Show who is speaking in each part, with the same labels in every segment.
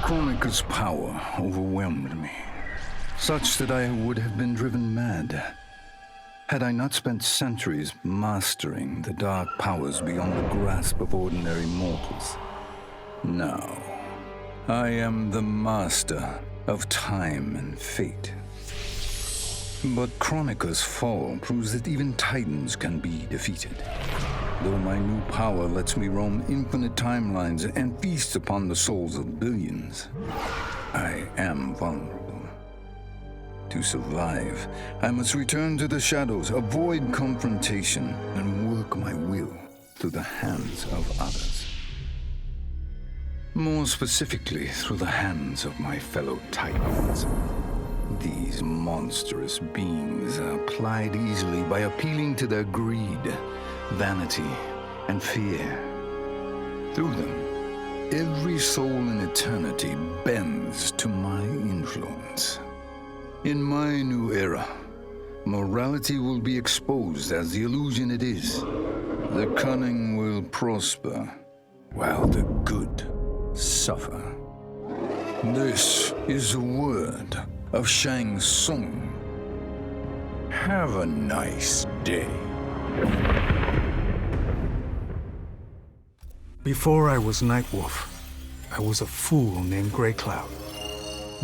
Speaker 1: Kronika's power overwhelmed me, such that I would have been driven mad had I not spent centuries mastering the dark powers beyond the grasp of ordinary mortals. Now, I am the master of time and fate. But Kronika's fall proves that even titans can be defeated. Though my new power lets me roam infinite timelines and feast upon the souls of billions, I am vulnerable. To survive, I must return to the shadows, avoid confrontation, and work my will through the hands of others. More specifically, through the hands of my fellow titans. These monstrous beings are plied easily by appealing to their greed, vanity, and fear. Through them, every soul in eternity bends to my influence. In my new era, morality will be exposed as the illusion it is. The cunning will prosper, while the good suffer. This is the word of Shang Tsung. Have a nice day.
Speaker 2: Before I was Nightwolf, I was a fool named Grey Cloud.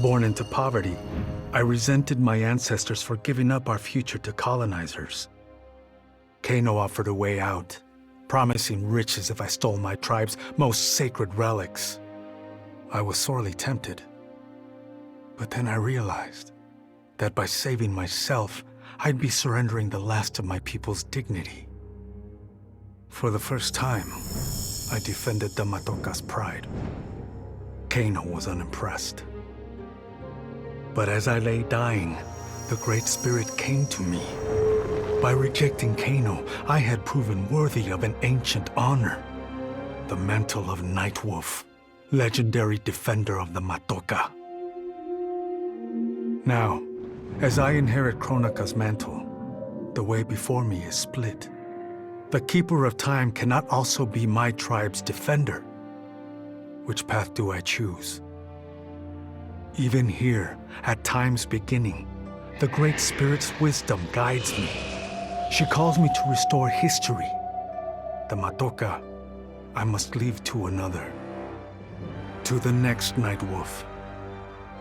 Speaker 2: Born into poverty, I resented my ancestors for giving up our future to colonizers. Kano offered a way out, promising riches if I stole my tribe's most sacred relics. I was sorely tempted. But then I realized that by saving myself, I'd be surrendering the last of my people's dignity. For the first time, I defended the Matoka's pride. Kano was unimpressed. But as I lay dying, the Great Spirit came to me. By rejecting Kano, I had proven worthy of an ancient honor. The mantle of Nightwolf, legendary defender of the Matoka. Now, as I inherit Kronika's mantle, the way before me is split. The Keeper of Time cannot also be my tribe's defender. Which path do I choose? Even here, at time's beginning, the Great Spirit's wisdom guides me. She calls me to restore history. The Matoka, I must leave to another. To the next Nightwolf.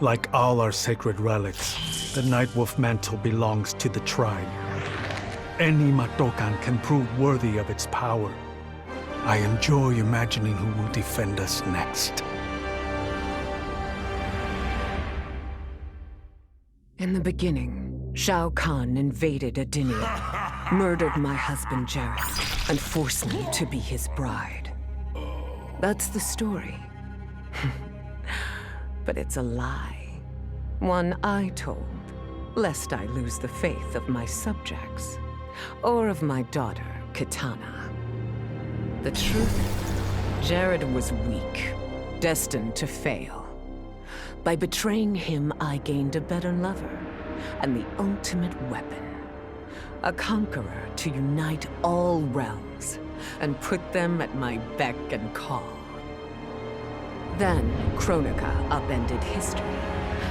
Speaker 2: Like all our sacred relics, the Nightwolf mantle belongs to the tribe. Any Matokan can prove worthy of its power. I enjoy imagining who will defend us next.
Speaker 3: In the beginning, Shao Kahn invaded Adinia, murdered my husband Jared, and forced me to be his bride. That's the story. But it's a lie. One I told, lest I lose the faith of my subjects, or of my daughter, Kitana. The truth, Jared was weak, destined to fail. By betraying him, I gained a better lover, and the ultimate weapon. A conqueror to unite all realms, and put them at my beck and call. Then, Kronika upended history,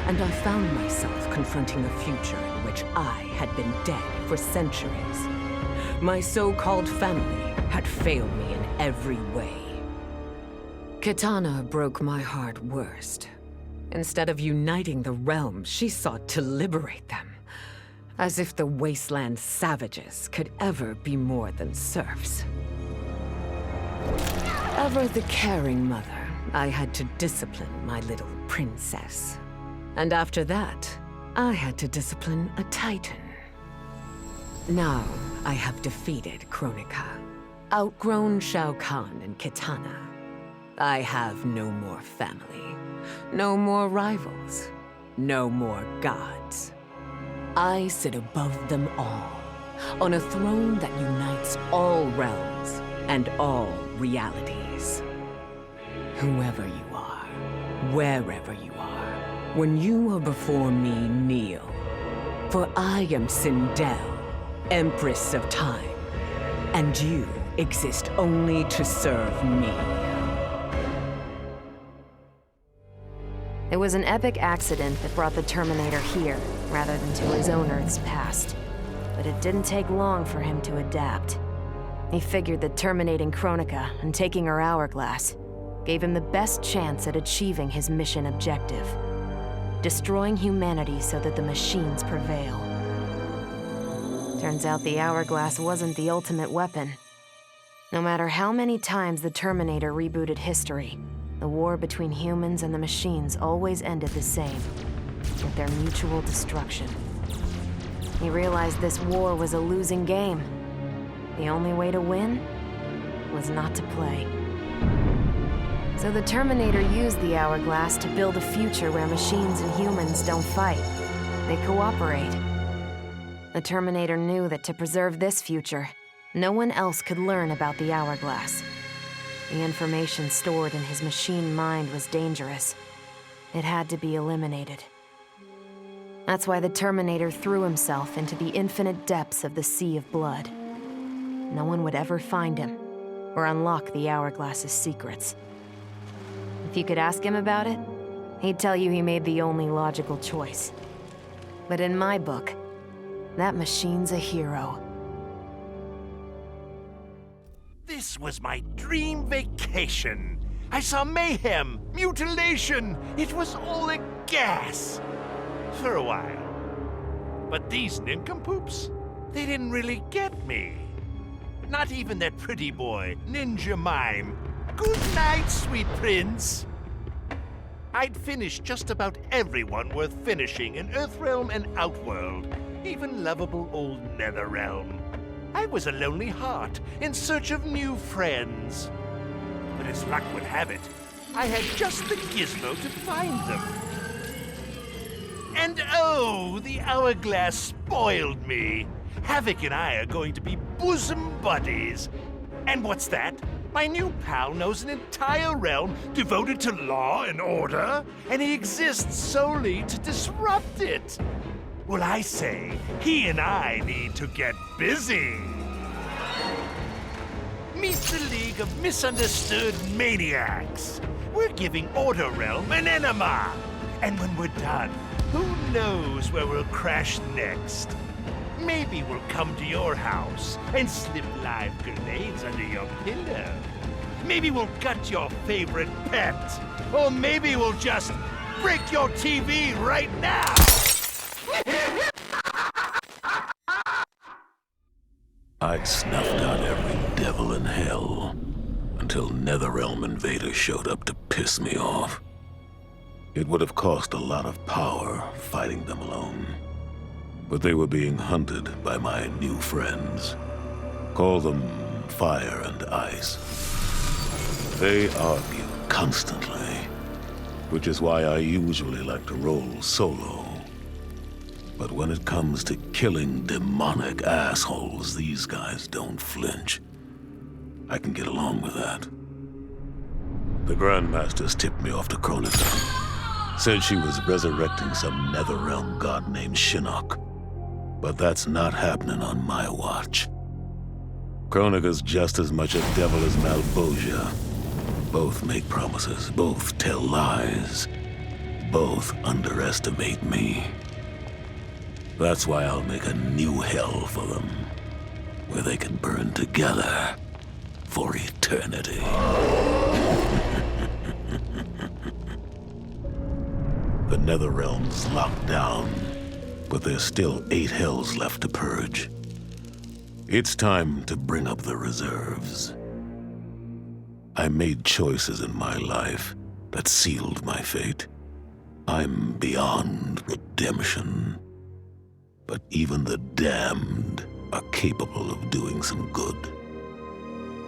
Speaker 3: and I found myself confronting a future in which I had been dead for centuries. My so-called family had failed me in every way. Kitana broke my heart worst. Instead of uniting the realms, she sought to liberate them. As if the wasteland savages could ever be more than serfs. Ever the caring mother, I had to discipline my little princess. And after that, I had to discipline a titan. Now, I have defeated Kronika, outgrown Shao Kahn and Kitana. I have no more family, no more rivals, no more gods. I sit above them all, on a throne that unites all realms and all realities. Whoever you are, wherever you are, when you are before me, kneel. For I am Sindel, Empress of Time, and you exist only to serve me.
Speaker 4: It was an epic accident that brought the Terminator here, rather than to his own Earth's past. But it didn't take long for him to adapt. He figured that terminating Kronika and taking her hourglass gave him the best chance at achieving his mission objective: destroying humanity so that the machines prevail. Turns out the hourglass wasn't the ultimate weapon. No matter how many times the Terminator rebooted history, the war between humans and the machines always ended the same, with their mutual destruction. He realized this war was a losing game. The only way to win was not to play. So the Terminator used the hourglass to build a future where machines and humans don't fight. They cooperate. The Terminator knew that to preserve this future, no one else could learn about the hourglass. The information stored in his machine mind was dangerous. It had to be eliminated. That's why the Terminator threw himself into the infinite depths of the Sea of Blood. No one would ever find him, or unlock the hourglass's secrets. If you could ask him about it, he'd tell you he made the only logical choice. But in my book, that machine's a hero.
Speaker 5: This was my dream vacation. I saw mayhem, mutilation. It was all a gas. For a while. But these nincompoops, they didn't really get me. Not even that pretty boy, Ninja Mime. Good night, sweet prince. I'd finished just about everyone worth finishing in Earthrealm and Outworld, even lovable old Netherrealm. I was a lonely heart in search of new friends. But as luck would have it, I had just the gizmo to find them. And oh, the hourglass spoiled me. Havoc and I are going to be bosom buddies. And what's that? My new pal knows an entire realm devoted to law and order, and he exists solely to disrupt it. Well, I say, he and I need to get busy. Meet the League of Misunderstood Maniacs. We're giving Order Realm an enema. And when we're done, who knows where we'll crash next? Maybe we'll come to your house and slip live grenades under your pillow. Maybe we'll gut your favorite pet. Or maybe we'll just break your TV right now.
Speaker 6: I'd snuffed out every devil in hell until Netherrealm invaders showed up to piss me off. It would have cost a lot of power fighting them alone. But they were being hunted by my new friends. Call them Fire and Ice. They argue constantly, which is why I usually like to roll solo. But when it comes to killing demonic assholes, these guys don't flinch. I can get along with that. The Grandmasters tipped me off to Kronika. Said she was resurrecting some Netherrealm god named Shinnok. But that's not happening on my watch. Kronika's just as much a devil as Malbosia. Both make promises, both tell lies. Both underestimate me. That's why I'll make a new hell for them, where they can burn together for eternity. The Netherrealm's locked down, but there's still 8 hells left to purge. It's time to bring up the reserves. I made choices in my life that sealed my fate. I'm beyond redemption. But even the damned are capable of doing some good.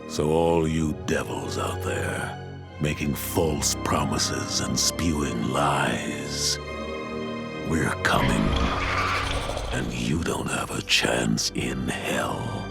Speaker 6: So all you devils out there, making false promises and spewing lies, we're coming. And you don't have a chance in hell.